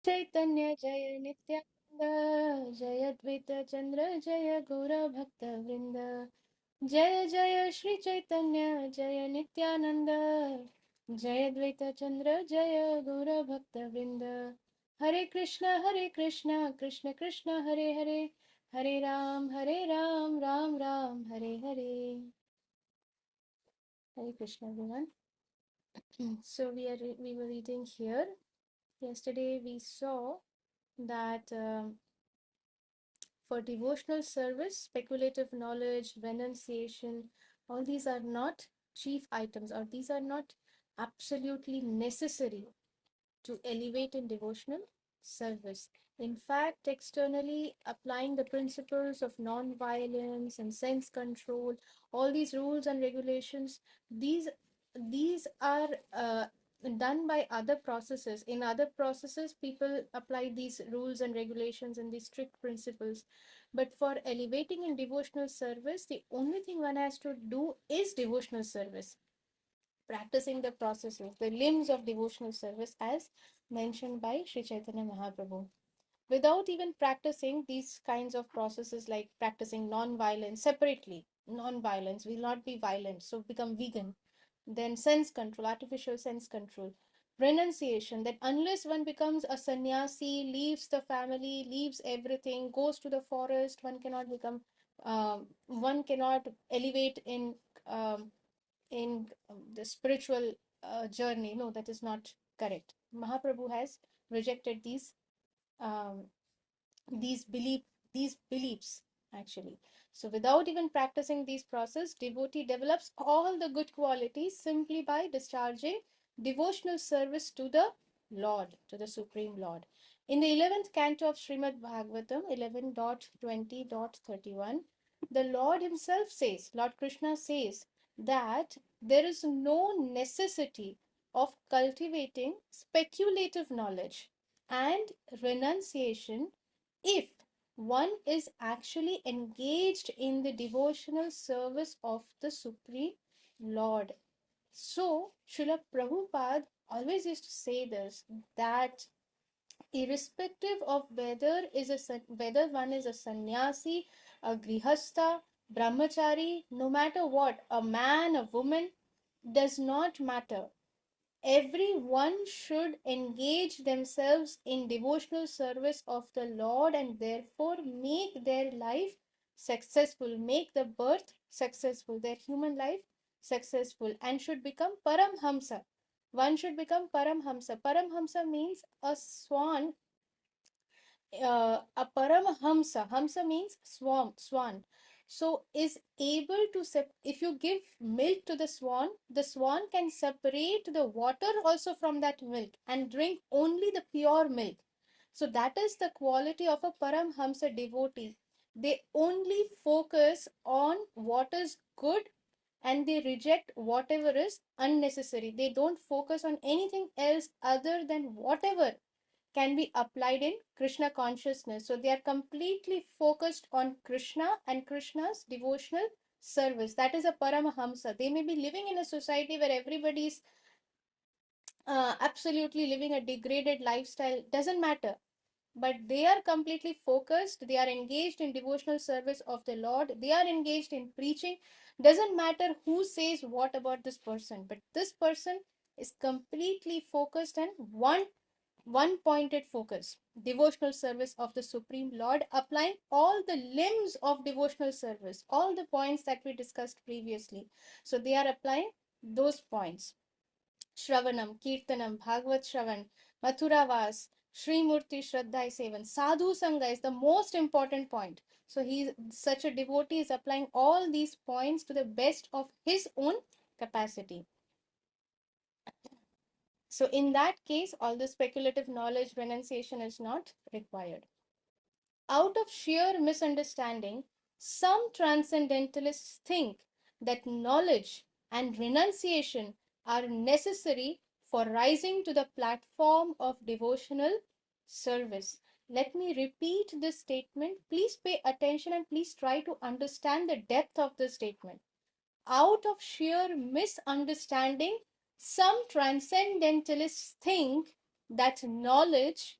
Chaitanya Jaya Nityananda Jaya Dvaita Chandra Jaya Gaura Bhakta Vrinda Jaya Jaya Shri Chaitanya Jaya Nityananda Jaya Dvaita Chandra Jaya Gaura Bhakta Vrinda Hare Krishna Krishna Krishna Hare Hare Hare Ram Ram Ram Hare Hare. Hare Krishna everyone. So we were reading here. Yesterday we saw that for devotional service, speculative knowledge, renunciation, all these are not chief items, or these are not absolutely necessary to elevate in devotional service. In fact, externally applying the principles of non-violence and sense control, all these rules and regulations, these are done by other processes. In other processes, people apply these rules and regulations and these strict principles. But for elevating in devotional service, the only thing one has to do is devotional service, practicing the processes, the limbs of devotional service as mentioned by Sri Chaitanya Mahaprabhu. Without even practicing these kinds of processes like practicing non-violence separately, non-violence will not be violent, so become vegan. Then sense control, artificial sense control. Renunciation, that unless one becomes a sannyasi, leaves the family, leaves everything, goes to the forest, one cannot elevate in the spiritual journey. No, that is not correct. Mahaprabhu has rejected um, these belief these beliefs actually. So without even practicing these process, devotee develops all the good qualities simply by discharging devotional service to the Lord, to the Supreme Lord. In the 11th canto of Srimad Bhagavatam 11.20.31, the Lord himself says, Lord Krishna says that there is no necessity of cultivating speculative knowledge and renunciation if one is actually engaged in the devotional service of the Supreme Lord. So, Srila Prabhupada always used to say this, that irrespective of whether one is a sannyasi, a grihastha, brahmachari, no matter what, a man, a woman, does not matter. Everyone should engage themselves in devotional service of the Lord and therefore make their life successful, make the birth successful, their human life successful, and should become Paramhamsa. One should become Paramhamsa. Paramhamsa means a swan, a Paramahamsa. Hamsa means swan. So is able to if you give milk to the swan can separate the water also from that milk and drink only the pure milk. So that is the quality of a Paramhamsa devotee. They only focus on what is good and they reject whatever is unnecessary. They don't focus on anything else other than whatever can be applied in Krishna consciousness. So they are completely focused on Krishna and Krishna's devotional service. That is a Paramahamsa. They may be living in a society where everybody is absolutely living a degraded lifestyle, doesn't matter. But they are completely focused, they are engaged in devotional service of the Lord, they are engaged in preaching. Doesn't matter who says what about this person, but this person is completely focused and one pointed focus, devotional service of the Supreme Lord, applying all the limbs of devotional service, all the points that we discussed previously. So they are applying those points. Shravanam, Kirtanam, Bhagavad Shravan, Mathuravas, Sri Murti Shraddha Sevan, Sadhu Sangha is the most important point. So he, such a devotee, is applying all these points to the best of his own capacity. So in that case, all the speculative knowledge renunciation is not required. Out of sheer misunderstanding, some transcendentalists think that knowledge and renunciation are necessary for rising to the platform of devotional service. Let me repeat this statement. Please pay attention and please try to understand the depth of this statement. Out of sheer misunderstanding, some transcendentalists think that knowledge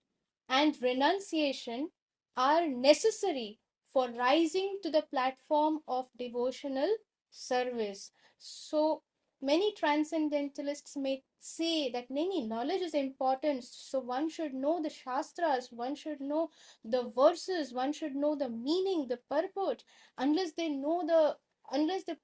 and renunciation are necessary for rising to the platform of devotional service. So many transcendentalists may say that many knowledge is important, so one should know the shastras, one should know the verses, one should know the meaning, the purport. Unless they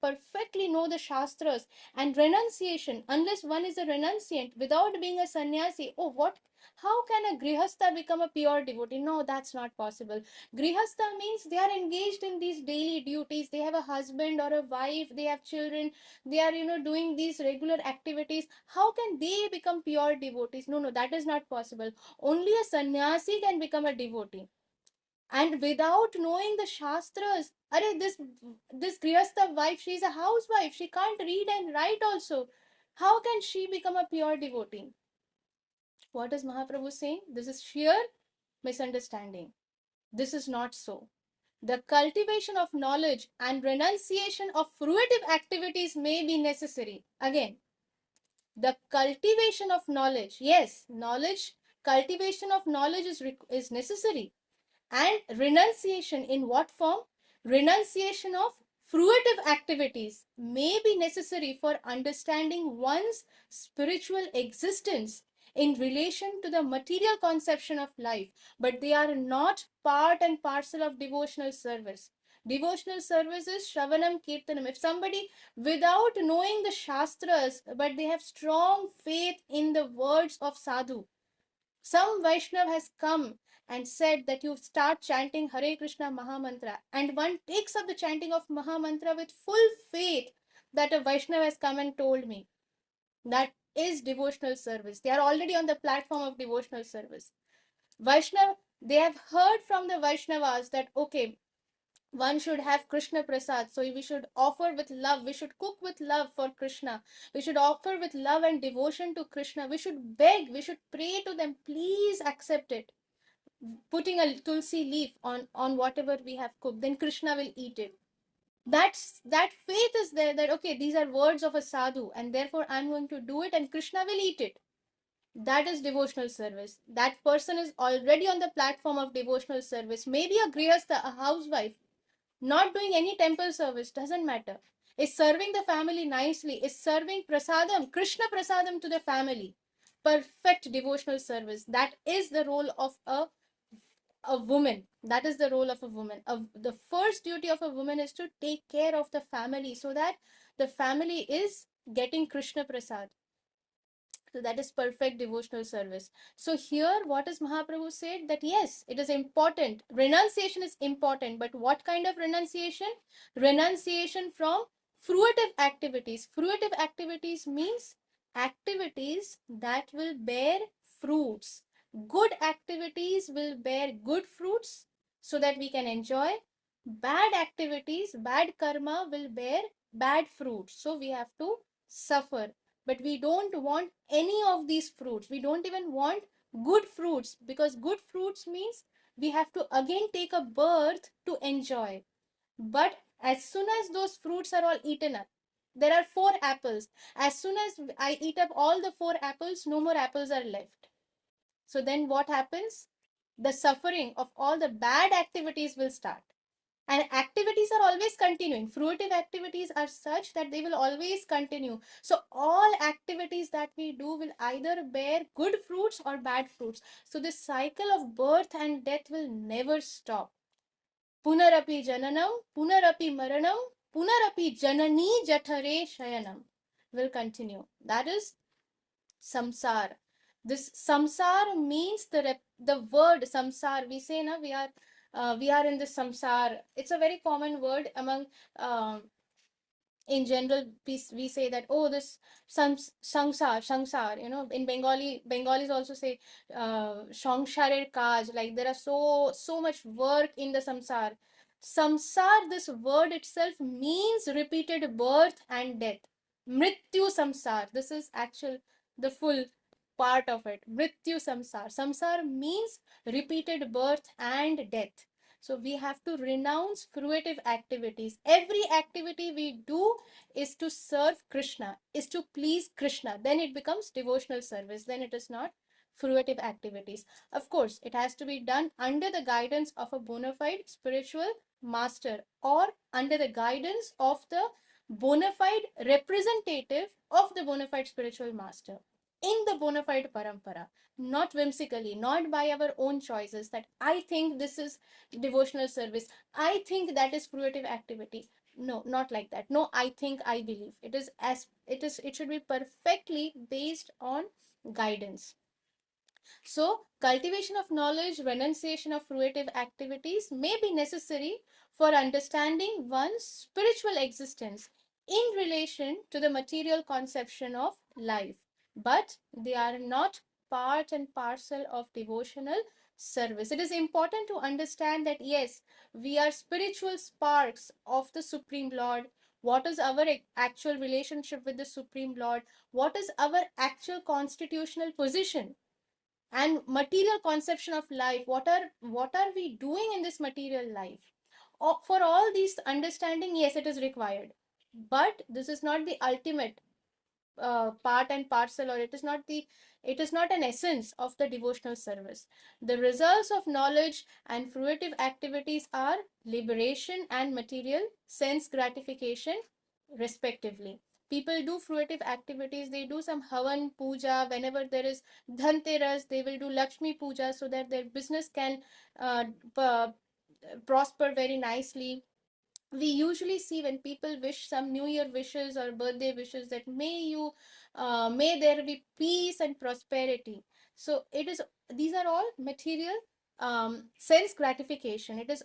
perfectly know the shastras. And renunciation, unless one is a renunciant without being a sannyasi, oh, what, how can a grihastha become a pure devotee? No, that's not possible. Grihastha means they are engaged in these daily duties. They have a husband or a wife, they have children, they are, doing these regular activities. How can they become pure devotees? No, no, that is not possible. Only a sannyasi can become a devotee. And without knowing the shastras, this grihastha wife, she's a housewife, she can't read and write also. How can she become a pure devotee? What is Mahaprabhu saying? This is sheer misunderstanding. This is not so. The cultivation of knowledge and renunciation of fruitive activities may be necessary. Again, the cultivation of knowledge, yes, knowledge, cultivation of knowledge is necessary. And renunciation in what form? Renunciation of fruitive activities may be necessary for understanding one's spiritual existence in relation to the material conception of life, but they are not part and parcel of devotional service. Devotional service is Shravanam Kirtanam. If somebody, without knowing the Shastras, but they have strong faith in the words of Sadhu, some Vaishnav has come and said that you start chanting Hare Krishna Mahamantra, and one takes up the chanting of Mahamantra with full faith that a Vaishnav has come and told me. That is devotional service. They are already on the platform of devotional service. Vaishnav, they have heard from the Vaishnavas that, okay, one should have Krishna Prasad. So we should offer with love. We should cook with love for Krishna. We should offer with love and devotion to Krishna. We should beg. We should pray to them. Please accept it. Putting a tulsi leaf on whatever we have cooked, then Krishna will eat it. That faith is there that, okay, these are words of a sadhu and therefore I'm going to do it and Krishna will eat it. That is devotional service. That person is already on the platform of devotional service. Maybe a grihastha, a housewife, not doing any temple service, doesn't matter, is serving the family nicely, is serving prasadam, Krishna prasadam to the family. Perfect devotional service. That is the role of a woman. That is the role of a woman. The first duty of a woman is to take care of the family so that the family is getting Krishna Prasad. So that is perfect devotional service. So here, what is Mahaprabhu said? That yes, it is important. Renunciation is important, but what kind of renunciation? Renunciation from fruitive activities. Fruitive activities means activities that will bear fruits. Good activities will bear good fruits so that we can enjoy. Bad activities, bad karma will bear bad fruits. So we have to suffer. But we don't want any of these fruits. We don't even want good fruits, because good fruits means we have to again take a birth to enjoy. But as soon as those fruits are all eaten up, there are 4 apples. As soon as I eat up all the 4 apples, no more apples are left. So then what happens? The suffering of all the bad activities will start. And activities are always continuing. Fruitive activities are such that they will always continue. So all activities that we do will either bear good fruits or bad fruits. So this cycle of birth and death will never stop. Punarapi jananam, punarapi maranam, punarapi janani jathare shayanam will continue. That is samsar. This samsar means the word samsar. We say na, we are in the samsar. It's a very common word among in general. We say that, oh, this sangsar, in Bengalis also say sangsharer kaj, like there are so much work in the samsar. Samsar, this word itself means repeated birth and death. Mrityu samsar, this is actual, the full part of it. Mrityu samsar. Samsar means repeated birth and death. So we have to renounce fruitive activities. Every activity we do is to serve Krishna, is to please Krishna. Then it becomes devotional service. Then it is not fruitive activities. Of course, it has to be done under the guidance of a bona fide spiritual master, or under the guidance of the bona fide representative of the bona fide spiritual master in the bona fide parampara, not whimsically, not by our own choices that I think this is devotional service, I think that is fruitive activity. No, not like that. No, I think, I believe. It should be perfectly based on guidance. So, cultivation of knowledge, renunciation of fruitive activities may be necessary for understanding one's spiritual existence in relation to the material conception of life, but they are not part and parcel of devotional service. It is important to understand that yes, we are spiritual sparks of the Supreme Lord. What is our actual relationship with the Supreme Lord? What is our actual constitutional position and material conception of life? What are we doing in this material life? For all these understanding, yes, it is required, but this is not the ultimate part and parcel, or it is not an essence of the devotional service. The results of knowledge and fruitive activities are liberation and material sense gratification, respectively. People do fruitive activities, they do some havan puja. Whenever there is dhanteras, they will do Lakshmi puja so that their business can uh, prosper very nicely. We usually see when people wish some new year wishes or birthday wishes that may there be peace and prosperity. So it is, these are all material sense gratification. It is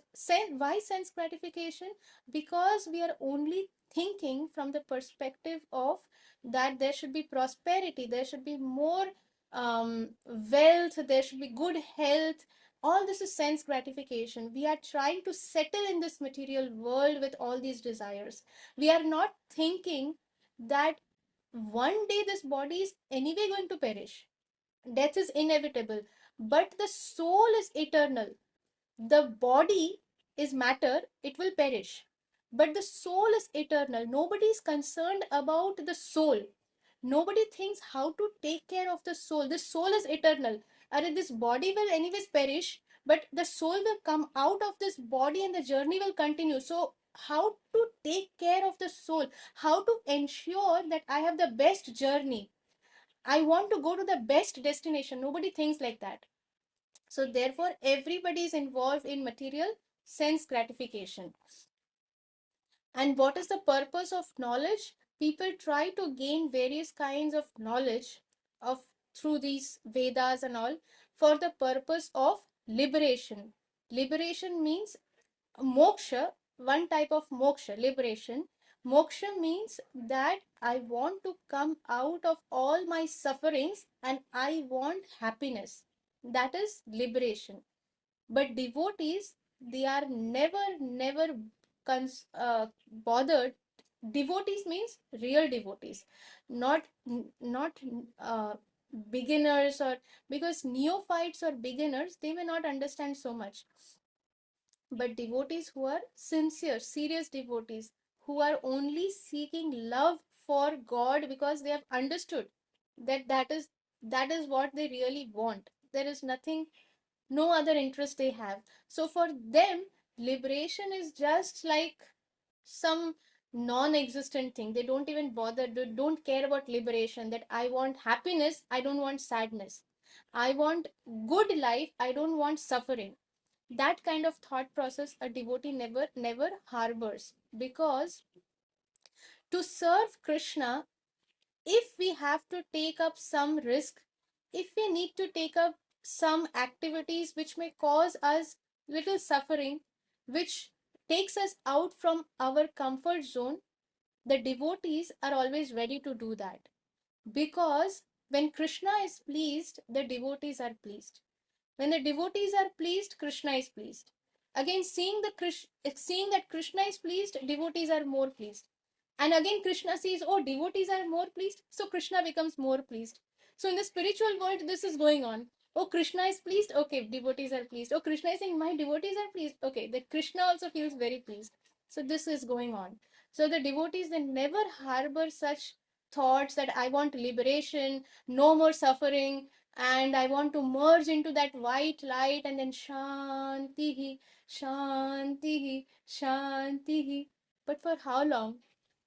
why sense gratification? Because we are only thinking from the perspective of that there should be prosperity, there should be more wealth, there should be good health. All this is sense gratification. We are trying to settle in this material world with all these desires. We are not thinking that one day this body is anyway going to perish. Death is inevitable, but the soul is eternal. The body is matter, it will perish, but the soul is eternal. Nobody is concerned about the soul. Nobody thinks how to take care of the soul. The soul is eternal. And this body will anyways perish, but the soul will come out of this body and the journey will continue. So how to take care of the soul, how to ensure that I have the best journey, I want to go to the best destination? Nobody thinks like that. So therefore, everybody is involved in material sense gratification. And what is the purpose of knowledge? People try to gain various kinds of knowledge of through these Vedas and all for the purpose of liberation. Liberation means moksha, one type of moksha, liberation. Moksha means that I want to come out of all my sufferings and I want happiness. That is liberation. But devotees, they are never bothered. Devotees means real devotees, not beginners, or because neophytes or beginners, they may not understand so much. But devotees who are sincere, serious devotees, who are only seeking love for God because they have understood that that is what they really want. There is nothing, no other interest they have. So for them, liberation is just like some non-existent thing. They don't even bother, they don't care about liberation. That I want happiness, I don't want sadness. I want good life, I don't want suffering. That kind of thought process a devotee never harbors, because to serve Krishna, if we have to take up some risk, if we need to take up some activities which may cause us little suffering, which takes us out from our comfort zone, the devotees are always ready to do that. Because when Krishna is pleased, the devotees are pleased. When the devotees are pleased, Krishna is pleased. Again, seeing that Krishna is pleased, devotees are more pleased. And again, Krishna sees, oh, devotees are more pleased, so Krishna becomes more pleased. So in the spiritual world, this is going on. Oh, Krishna is pleased, okay, devotees are pleased. Oh, Krishna is saying, my devotees are pleased, okay, that Krishna also feels very pleased. So this is going on. So the devotees, they never harbor such thoughts that I want liberation, no more suffering, and I want to merge into that white light, and then Shantihi, Shantihi, Shantihi. But for how long?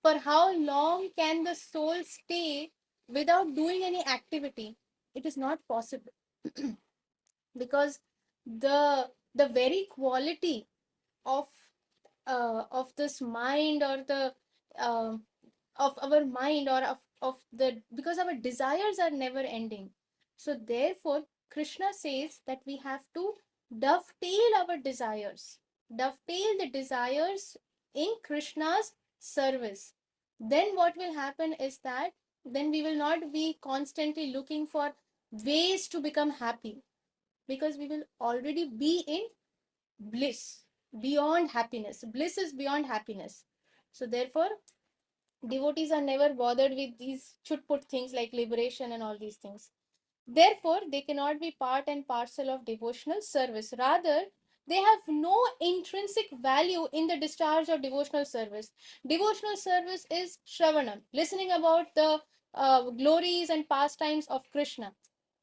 For how long can the soul stay without doing any activity? It is not possible. Because the very quality of this mind, or the uh, of our mind, or of the, because our desires are never ending. So therefore Krishna says that we have to dovetail our desires, dovetail the desires in Krishna's service. Then what will happen is that then we will not be constantly looking for ways to become happy, because we will already be in bliss, beyond happiness. Bliss is beyond happiness. So therefore devotees are never bothered with these should put things like liberation and all these things. Therefore, they cannot be part and parcel of devotional service. Rather, they have no intrinsic value in the discharge of devotional service. Devotional service is Shravanam, listening about the glories and pastimes of Krishna.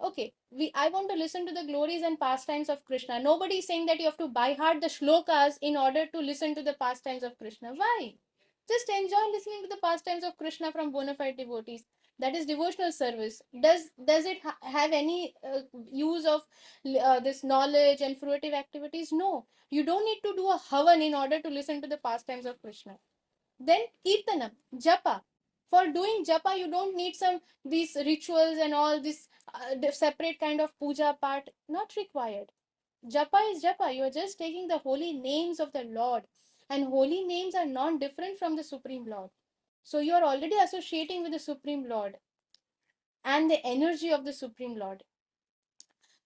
Okay, I want to listen to the glories and pastimes of Krishna. Nobody is saying that you have to by heart the shlokas in order to listen to the pastimes of Krishna. Why? Just enjoy listening to the pastimes of Krishna from bona fide devotees. That is devotional service. Does it have any use of this knowledge and fruitive activities? No. You don't need to do a havan in order to listen to the pastimes of Krishna. Then kirtanam, japa. For doing japa, you don't need some these rituals and all this separate kind of puja part. Not required. Japa is japa. You are just taking the holy names of the Lord, and holy names are non-different from the Supreme Lord. So you are already associating with the Supreme Lord and the energy of the Supreme Lord.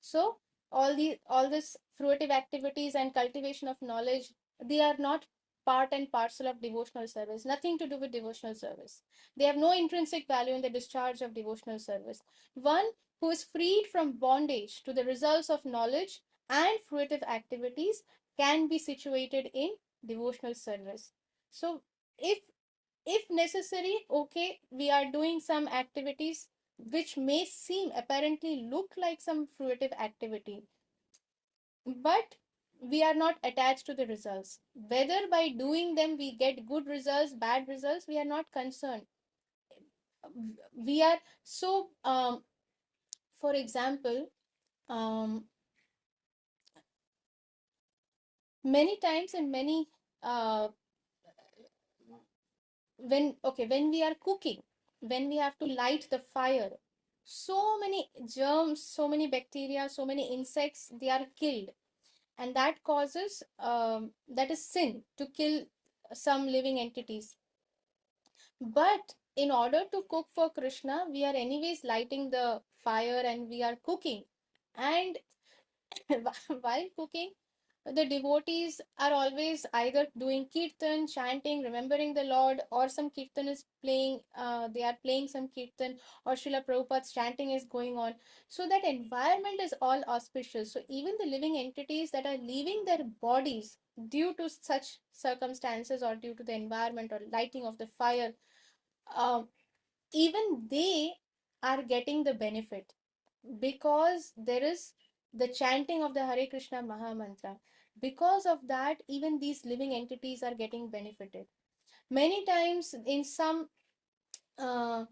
So all this fruitive activities and cultivation of knowledge, they are not part and parcel of devotional service. Nothing to do with devotional service. They have no intrinsic value in the discharge of devotional service. One who is freed from bondage to the results of knowledge and fruitive activities can be situated in devotional service. So if necessary, okay, we are doing some activities which may seem apparently look like some fruitive activity, but we are not attached to the results. Whether by doing them we get good results, bad results, we are not concerned. We are so, for example, many times in many uh, when we are cooking, when we have to light the fire, so many germs, so many bacteria, so many insects, they are killed, and that causes that is sin to kill some living entities. But in order to cook for Krishna, we are anyways lighting the fire and we are cooking. And while cooking, the devotees are always either doing kirtan, chanting, remembering the Lord, or some kirtan is playing, they are playing some kirtan, or Srila Prabhupada's chanting is going on. So that environment is all auspicious. So even the living entities that are leaving their bodies due to such circumstances, or due to the environment or lighting of the fire, uh, even they are getting the benefit, because there is the chanting of the Hare Krishna Mahamantra. Because of that, even these living entities are getting benefited. Many times in some uh,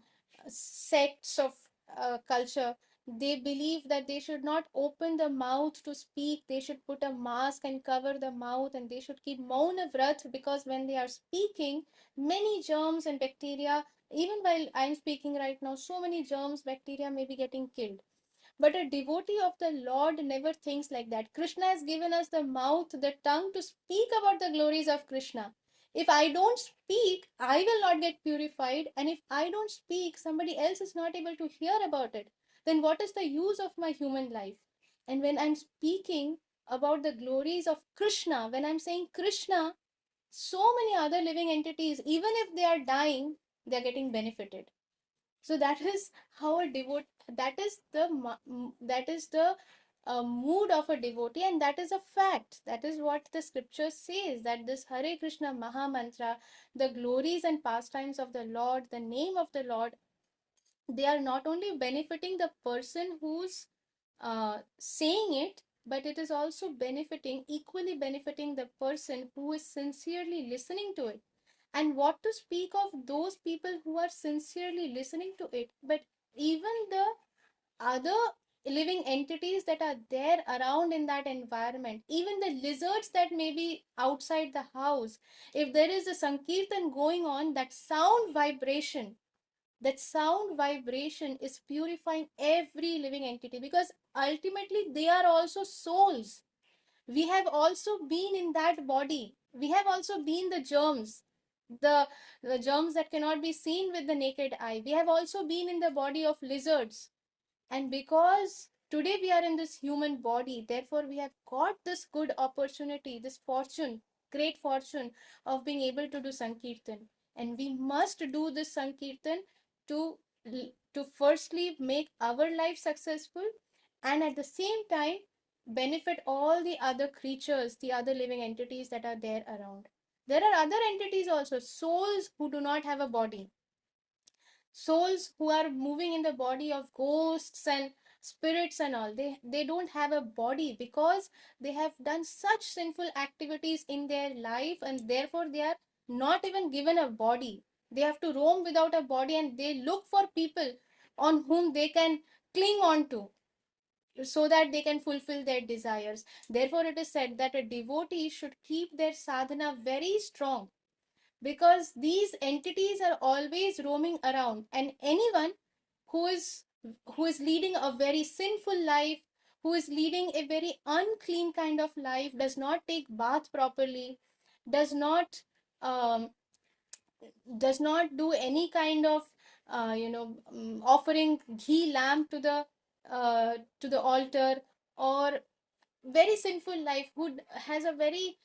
sects of culture, they believe that they should not open the mouth to speak. They should put a mask and cover the mouth, and they should keep mauna vrat, because when they are speaking, many germs and bacteria, even while I'm speaking right now, so many germs, bacteria may be getting killed. But a devotee of the Lord never thinks like that. Krishna has given us the mouth, the tongue to speak about the glories of Krishna. If I don't speak, I will not get purified. And if I don't speak, somebody else is not able to hear about it. Then what is the use of my human life? And when I'm speaking about the glories of Krishna, when I'm saying Krishna, so many other living entities, even if they are dying, they're getting benefited. So that is how a devote, that is that is the mood of a devotee, and that is a fact. That is what the scripture says, that this Hare Krishna Maha Mantra, the glories and pastimes of the Lord, the name of the Lord, they are not only benefiting the person who's saying it, but it is also benefiting, equally benefiting the person who is sincerely listening to it. And what to speak of those people who are sincerely listening to it, but even the other living entities that are there around in that environment, even the lizards that may be outside the house, if there is a sankirtan going on, that sound vibration is purifying every living entity, because ultimately they are also souls. We have also been in that body, we have also been the germs, the the germs that cannot be seen with the naked eye. We have also been in the body of lizards, and because today we are in this human body, therefore we have got this good opportunity, this fortune, great fortune of being able to do Sankirtan. And we must do this Sankirtan to, to firstly make our life successful, and at the same time benefit all the other creatures, the other living entities that are there around. There are other entities also, souls who do not have a body, souls who are moving in the body of ghosts and spirits and all. They don't have a body because they have done such sinful activities in their life, and therefore they are not even given a body. They have to roam without a body, and they look for people on whom they can cling on to, so that they can fulfill their desires. Therefore it is said that a devotee should keep their sadhana very strong, because these entities are always roaming around, and anyone who is who is leading a very sinful life, who is leading a very unclean kind of life, does not take bath properly, does not um, does not do any kind of offering ghee lamp to the altar, or very sinful life, who has a very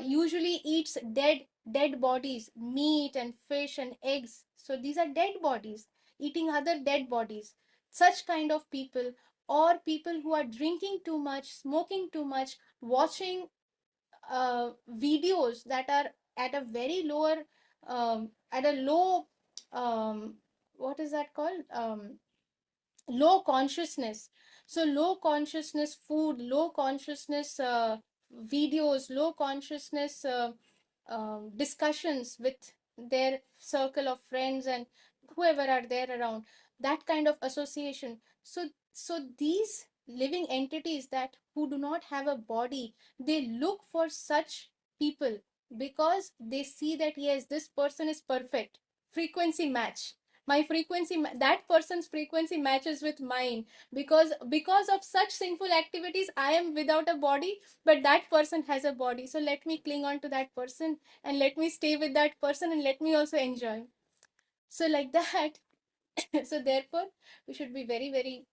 usually eats dead bodies, meat and fish and eggs. So these are dead bodies, eating other dead bodies. Such kind of people, or people who are drinking too much, smoking too much, watching videos that are at a very lower at a low um, what is that called, low consciousness. So low consciousness food, low consciousness videos, low consciousness discussions with their circle of friends and whoever are there around, that kind of association. So these living entities that who do not have a body, they look for such people, because they see that yes, this person is perfect, frequency match, my frequency that person's frequency matches with mine, because of such sinful activities I am without a body, but that person has a body, so let me cling on to that person, and let me stay with that person, and let me also enjoy. So like that. So therefore we should be very very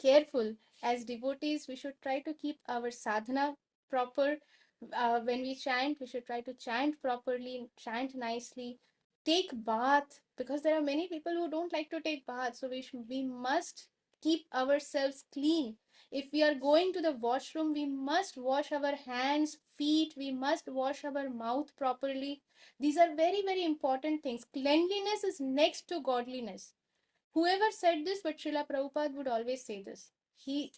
careful. As devotees, we should try to keep our sadhana proper. When we chant, we should try to chant properly, chant nicely, take bath, because there are many people who don't like to take bath. So we must keep ourselves clean. If we are going to the washroom, we must wash our hands, feet, we must wash our mouth properly. These are very very important things. Cleanliness is next to godliness. Whoever said this, but Srila Prabhupada would always say this. He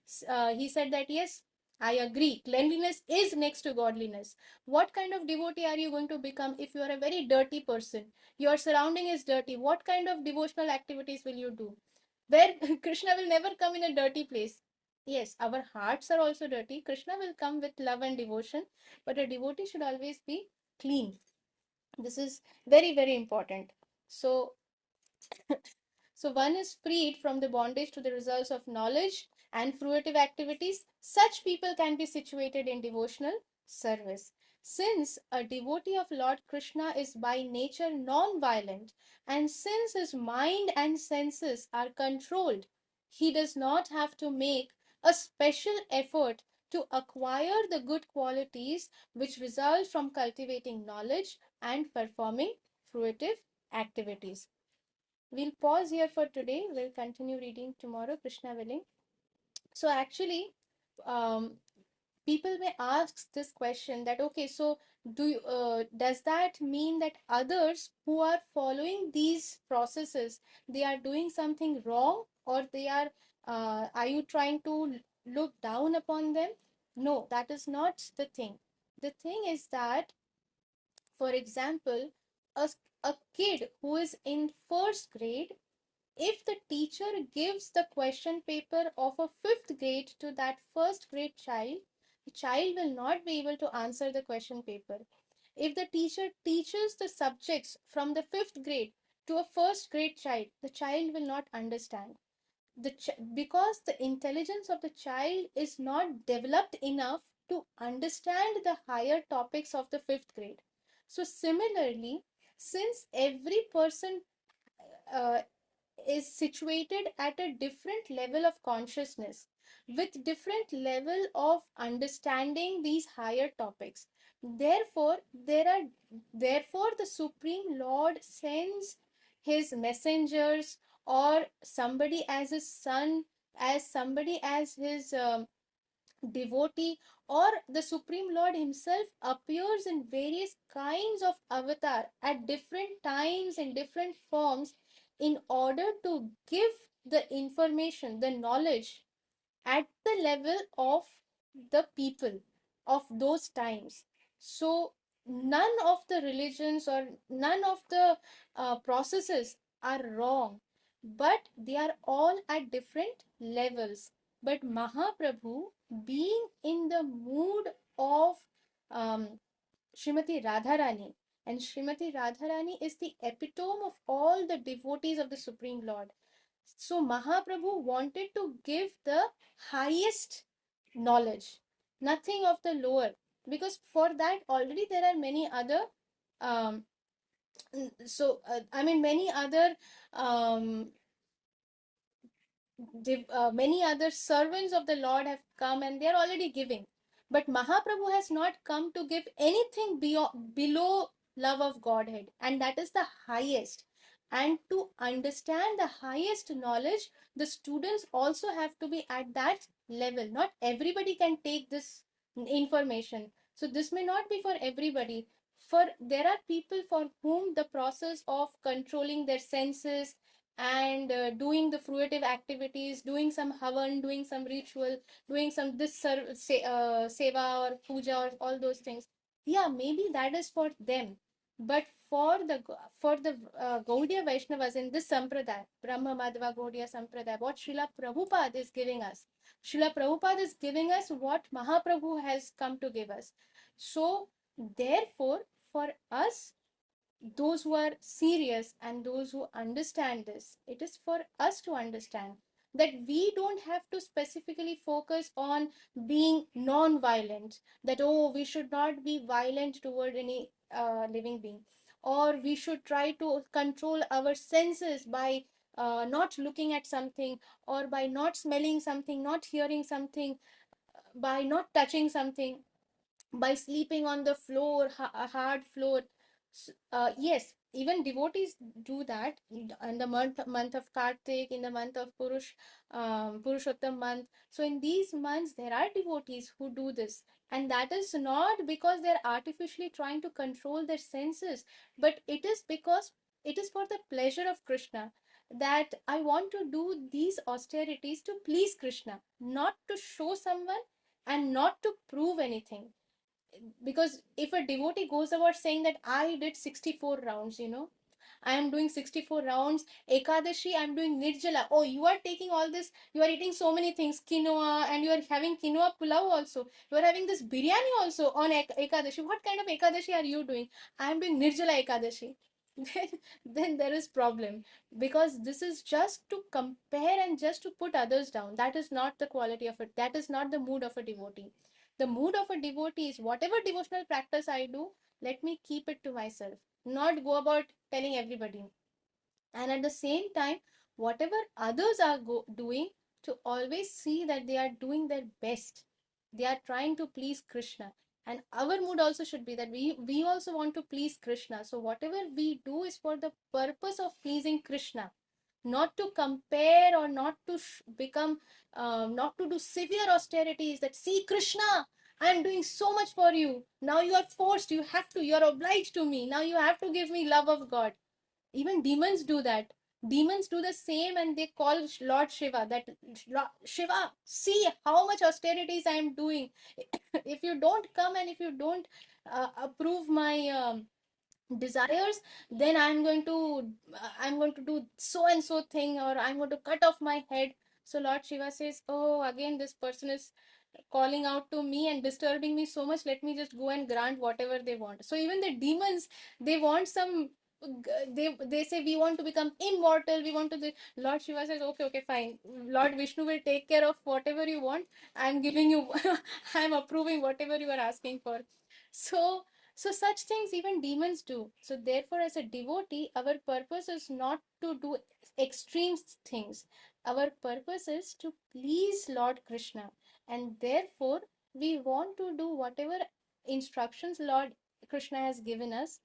said that yes, I agree. Cleanliness is next to godliness. What kind of devotee are you going to become if you are a very dirty person? Your surrounding is dirty. What kind of devotional activities will you do? Where Krishna will never come in a dirty place. Yes, our hearts are also dirty. Krishna will come with love and devotion, but a devotee should always be clean. This is very, very important. So so one is freed from the bondage to the results of knowledge and fruitive activities. Such people can be situated in devotional service. Since a devotee of Lord Krishna is by nature non-violent, and since his mind and senses are controlled, he does not have to make a special effort to acquire the good qualities which result from cultivating knowledge and performing fruitive activities. We'll pause here for today. We'll continue reading tomorrow, Krishna willing. So, actually, um, people may ask this question that okay, so does that mean that others who are following these processes, they are doing something wrong, or they are Are you trying to look down upon them? No, that is not the thing. The thing is that, for example, a, a kid who is in first grade, if the teacher gives the question paper of a fifth grade to that first grade child, the child will not be able to answer the question paper. If the teacher teaches the subjects from the fifth grade to a first grade child, the child will not understand. Because the intelligence of the child is not developed enough to understand the higher topics of the fifth grade. So, similarly, since every person uh, is situated at a different level of consciousness with different level of understanding these higher topics, therefore the Supreme Lord sends his messengers, or somebody as his son, as somebody as his devotee, or the Supreme Lord himself appears in various kinds of avatar at different times in different forms, in order to give the information, the knowledge at the level of the people of those times. So none of the religions or none of the processes are wrong, but they are all at different levels. But Mahaprabhu, being in the mood of um, Srimati Radharani, and Srimati Radharani is the epitome of all the devotees of the Supreme Lord. So Mahaprabhu wanted to give the highest knowledge, nothing of the lower, because for that already there are many other um, I mean many other um, many other servants of the Lord have come and they are already giving. But Mahaprabhu has not come to give anything below love of Godhead, and that is the highest. And to understand the highest knowledge, the students also have to be at that level. Not everybody can take this information. So this may not be for everybody. For there are people for whom the process of controlling their senses and doing the fruitive activities, doing some havan, doing some ritual, doing some seva or puja or all those things. Yeah, maybe that is for them. But for the Gaudiya Vaishnavas in this sampradaya, Brahma Madhva Gaudiya Sampradaya, what Srila Prabhupada is giving us, Srila Prabhupada is giving us what Mahaprabhu has come to give us. So, therefore, for us, those who are serious and those who understand this, it is for us to understand that we don't have to specifically focus on being non-violent, that oh, we should not be violent toward any living being, or we should try to control our senses by not looking at something, or by not smelling something, not hearing something, by not touching something, by sleeping on the floor, a hard floor. Yes, even devotees do that in the month of Kartik, in the month of Purushottam month. So in these months, there are devotees who do this, and that is not because they're artificially trying to control their senses, but it is because it is for the pleasure of Krishna. That I want to do these austerities to please Krishna, not to show someone and not to prove anything. Because if a devotee goes about saying that I did 64 rounds, I am doing 64 rounds, Ekadashi, I'm doing Nirjala. Oh, you are taking all this, you are eating so many things, quinoa, and you are having quinoa pulao also. You are having this biryani also on Ekadashi. What kind of Ekadashi are you doing? I am doing Nirjala Ekadashi. Then there is problem, because this is just to compare and just to put others down. That is not the quality of it. That is not the mood of a devotee. The mood of a devotee is whatever devotional practice I do, let me keep it to myself, not go about telling everybody. And at the same time, whatever others are doing, to always see that they are doing their best. They are trying to please Krishna. And our mood also should be that we also want to please Krishna. So whatever we do is for the purpose of pleasing Krishna, not to compare or not to become not to do severe austerities, that see Krishna, I am doing so much for you, now you are forced, you are obliged to me, now you have to give me love of God. Even demons do that. Demons do the same and they call Lord Shiva that, Shiva, see how much austerities I am doing. If you don't come and if you don't approve my desires, then I'm going to do so and so thing, or I'm going to cut off my head. So Lord Shiva says, oh, again this person is calling out to me and disturbing me so much, let me just go and grant whatever they want. So even the demons, they want some, they say we want to become immortal, we want to Lord Shiva says, okay, okay, fine, Lord Vishnu will take care of whatever you want. I'm giving you I'm approving whatever you are asking for. So such things even demons do. So therefore, as a devotee, our purpose is not to do extreme things. Our purpose is to please Lord Krishna, and therefore we want to do whatever instructions Lord Krishna has given us.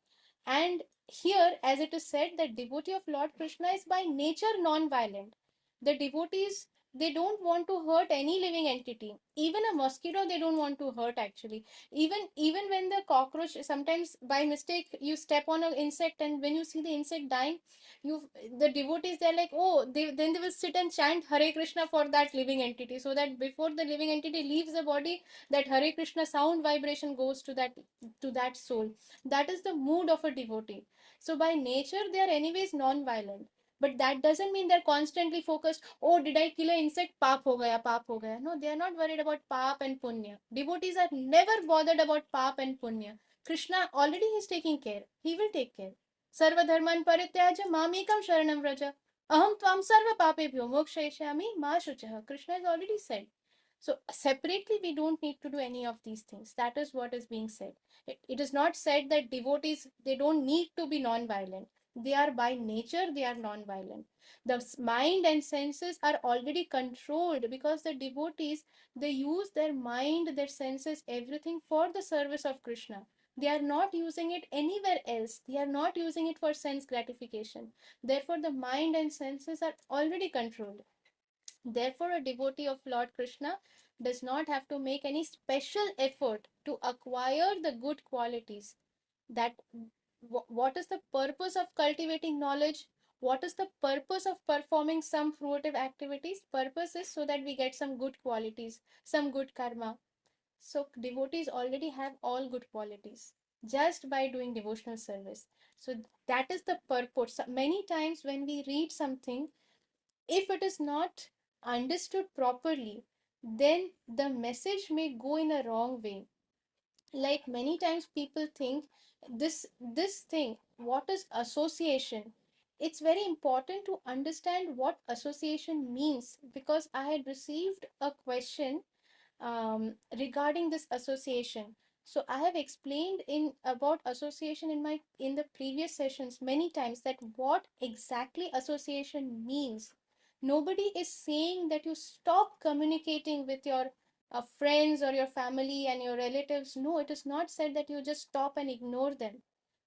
And here, as it is said, the devotee of Lord Krishna is by nature non-violent. The devotees, they don't want to hurt any living entity. Even a mosquito they don't want to hurt actually. Even when the cockroach, sometimes by mistake you step on an insect, and when you see the insect dying, you the devotees, they're like, oh, they will sit and chant Hare Krishna for that living entity, so that before the living entity leaves the body, that Hare Krishna sound vibration goes to that soul. That is the mood of a devotee. So by nature they are anyways non-violent, but that doesn't mean they're constantly focused, oh, did I kill an insect, paap ho gaya, paap ho gaya. No, they are not worried about paap and punya. Devotees are never bothered about paap and punya. Krishna already is taking care, he will take care. Sarva dharman parityaj mamekam sharanam vraja, aham tvam sarva papebhyo mokshayishyami ma shuchah. Krishna has already said. So separately, we don't need to do any of these things. That is what is being said. It is not said that devotees, they don't need to be non-violent. They are by nature, they are non-violent. The mind and senses are already controlled, because the devotees, they use their mind, their senses, everything for the service of Krishna. They are not using it anywhere else. They are not using it for sense gratification. Therefore, the mind and senses are already controlled. Therefore, a devotee of Lord Krishna does not have to make any special effort to acquire the good qualities. That what is the purpose of cultivating knowledge? What is the purpose of performing some fruitive activities? Purpose is so that we get some good qualities, some good karma. So devotees already have all good qualities just by doing devotional service. So that is the purpose. So many times when we read something, if it is not understood properly, then the message may go in a wrong way. Like many times people think this thing, what is association? It's very important to understand what association means, because I had received a question regarding this association. So I have explained in about association in the previous sessions many times, that what exactly association means. Nobody is saying that you stop communicating with your friends or your family and your relatives. No, it is not said that you just stop and ignore them,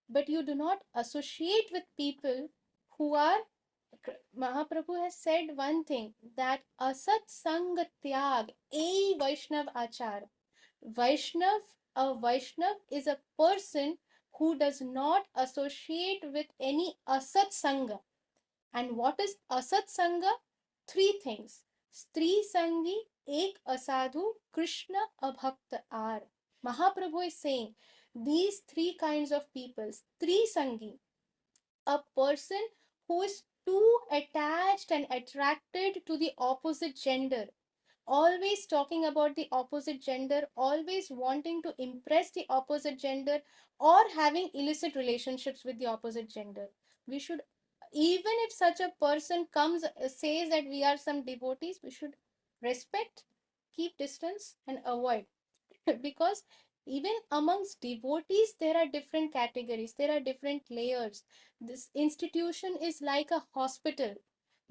but you do not associate with people who are. Mahaprabhu has said one thing, that asat sang tyag a Vaishnav achar. Vaishnav, a Vaishnav is a person who does not associate with any asat sangha. And what is asat sangha? Three things. Stri sangi, ek asadhu, Krishna abhakt ar. Mahaprabhu is saying these three kinds of people. Stri sangi, a person who is too attached and attracted to the opposite gender, always talking about the opposite gender, always wanting to impress the opposite gender, or having illicit relationships with the opposite gender. We should, even if such a person comes, says that we are some devotees, we should respect, keep distance, and avoid. Because even amongst devotees there are different categories, there are different layers. This institution is like a hospital.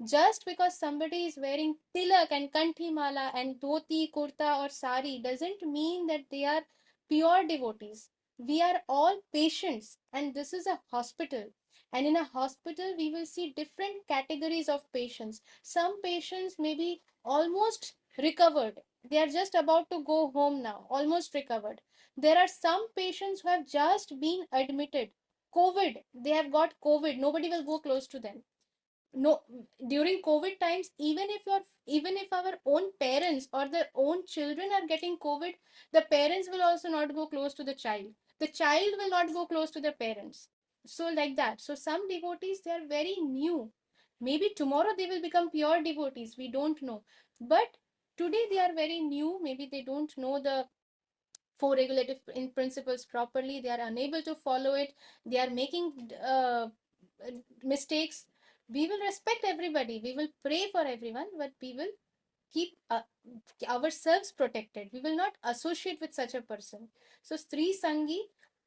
Just because somebody is wearing tilak and kanthi mala and dhoti kurta or sari doesn't mean that they are pure devotees. We are all patients, and this is a hospital. And in a hospital we will see different categories of patients. Some patients may be almost recovered, they are just about to go home now, almost recovered. There are some patients who have just been admitted. COVID, they have got COVID. Nobody will go close to them. No, during COVID times, even if our own parents or their own children are getting COVID, the parents will also not go close to the child. The child will not go close to the parents. So like that. So some devotees, they are very new. Maybe tomorrow they will become pure devotees, we don't know. But today they are very new. Maybe they don't know the four regulative principles properly. They are unable to follow it. They are making mistakes. We will respect everybody, we will pray for everyone, but we will keep ourselves protected. We will not associate with such a person. So Stri Sangi,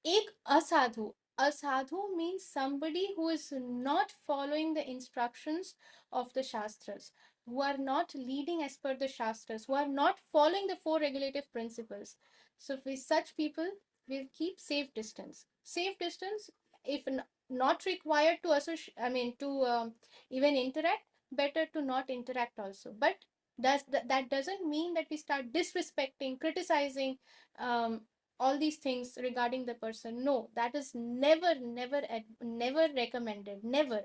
ek asadhu. Asadhu means somebody who is not following the instructions of the Shastras, who are not leading as per the Shastras, who are not following the four regulative principles. So with such people, we'll keep safe distance. Safe distance, if not required to associate, I mean to even interact, better to not interact also. But that doesn't mean that we start disrespecting, criticizing, um, all these things regarding the person. No, that is never recommended, never.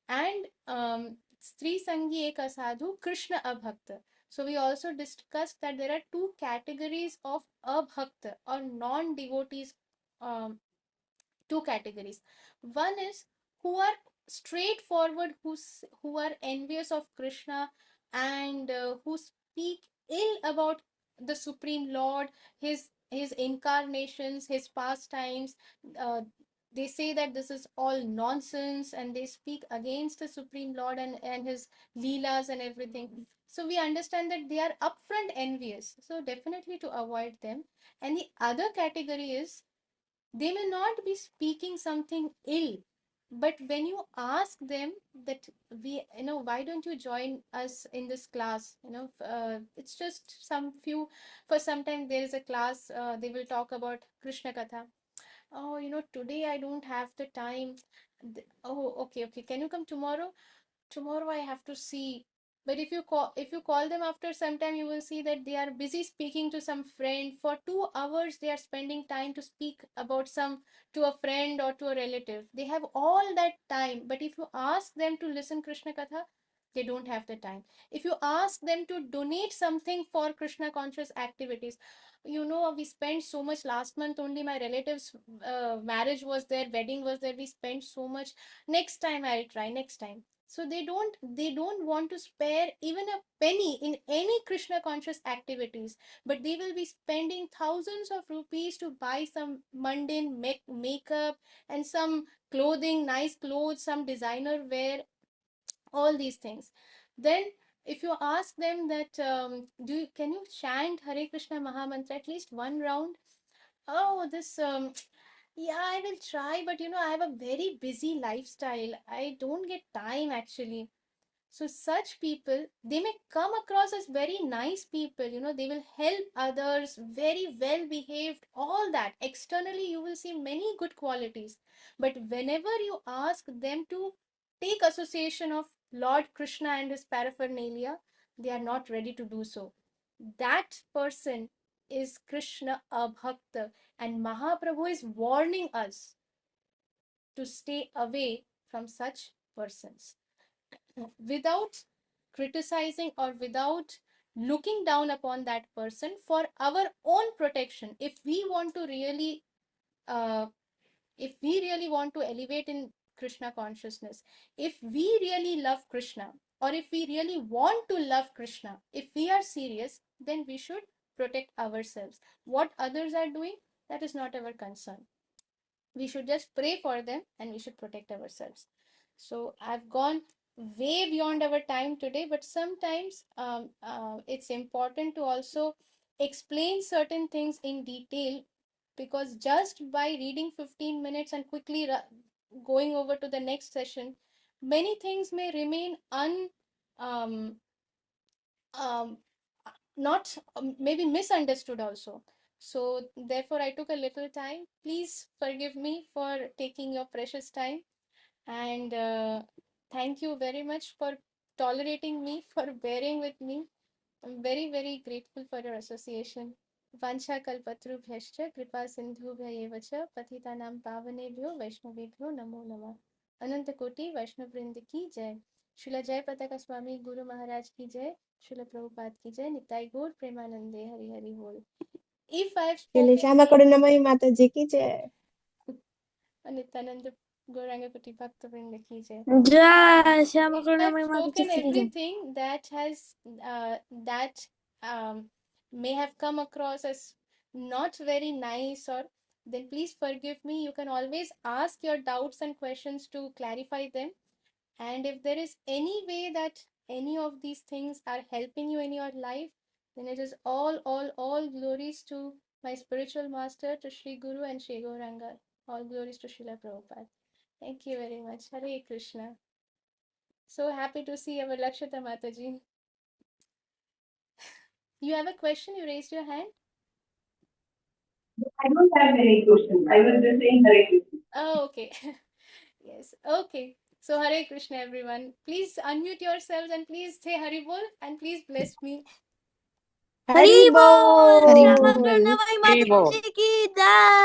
And Stri Sangi Ek Asadhu, Krishna Abhakta. So we also discussed that there are two categories of abhakta or non-devotees. um, Two categories. One is who are straightforward, who are envious of Krishna, and who speak ill about the Supreme Lord, his incarnations, his pastimes. Uh, they say that this is all nonsense, and they speak against the Supreme Lord and his leelas and everything. So we understand that they are upfront envious. So definitely to avoid them. And the other category is they may not be speaking something ill, but when you ask them that, why don't you join us in this class, it's just some few, for some time there is a class, they will talk about Krishna Katha. Oh, today I don't have the time. Oh, okay, okay, can you come tomorrow? Tomorrow I have to see. But if you call them after some time, you will see that they are busy speaking to some friend. For 2 hours they are spending time to speak about some, to a friend or to a relative. They have all that time, but if you ask them to listen Krishna Katha, they don't have the time. If you ask them to donate something for Krishna conscious activities, we spent so much last month. Only my relatives marriage was there, wedding was there, we spent so much. Next time I'll try, next time. So they don't want to spare even a penny in any Krishna conscious activities, but they will be spending thousands of rupees to buy some mundane makeup and some clothing, nice clothes, some designer wear, all these things. Then if you ask them that, can you chant Hare Krishna Mahamantra at least one round? Oh, this yeah, I will try, but I have a very busy lifestyle. I don't get time actually. So such people, they may come across as very nice people. They will help others, very well behaved, all that. Externally, you will see many good qualities. But whenever you ask them to take association of Lord Krishna and his paraphernalia, they are not ready to do so. That person is Krishna Abhakta, and Mahaprabhu is warning us to stay away from such persons without criticizing or without looking down upon that person, for our own protection. Uh, if we really want to elevate in Krishna consciousness, if we really love Krishna, or if we really want to love Krishna, if we are serious, then we should protect ourselves. What others are doing, that is not our concern. We should just pray for them, and we should protect ourselves. So I've gone way beyond our time today, but sometimes it's important to also explain certain things in detail, because just by reading 15 minutes and quickly going over to the next session, many things may remain um, um, not maybe misunderstood also. So therefore I took a little time. Please forgive me for taking your precious time, and thank you very much for tolerating me, for bearing with me. I'm very, very grateful for your association. Vancha kalpatrubhyascha kripa sindhubhya eva cha patitanam pavanebhyo vaishnavebhyo namo namah. Ananta Koti Vaishnav Vrinda ki jai. Srila Jai Pataka Swami Guru Maharaj ki jai. Srila Prabhupada ki jai. Nitai Gaur Premanande Hari Hari Bol. If I've Shri spoken Shama Karunamai Mataji ki jai. Nityananda Gauranga Koti Bhakta Vrinda ki jai. Jai Shama If I've Karunamai spoken Mataji ki jai. everything that has that may have come across as not very nice, or then please forgive me. You can always ask your doubts and questions to clarify them. And if there is any way that any of these things are helping you in your life, then it is all glories to my spiritual master, to Sri Guru and Sri Gauranga. All glories to Srila Prabhupada. Thank you very much. Hare Krishna. So happy to see our Lakshata Mataji. You have a question? You raised your hand? I don't have any questions. I was just saying Hare Krishna. Oh, okay. Yes. Okay. So Hare Krishna, everyone. Please unmute yourselves and please say Hari Bol and please bless me. Hari Bol! Shama Haribol. Karunamai Hari Bol. Mataji ki jai!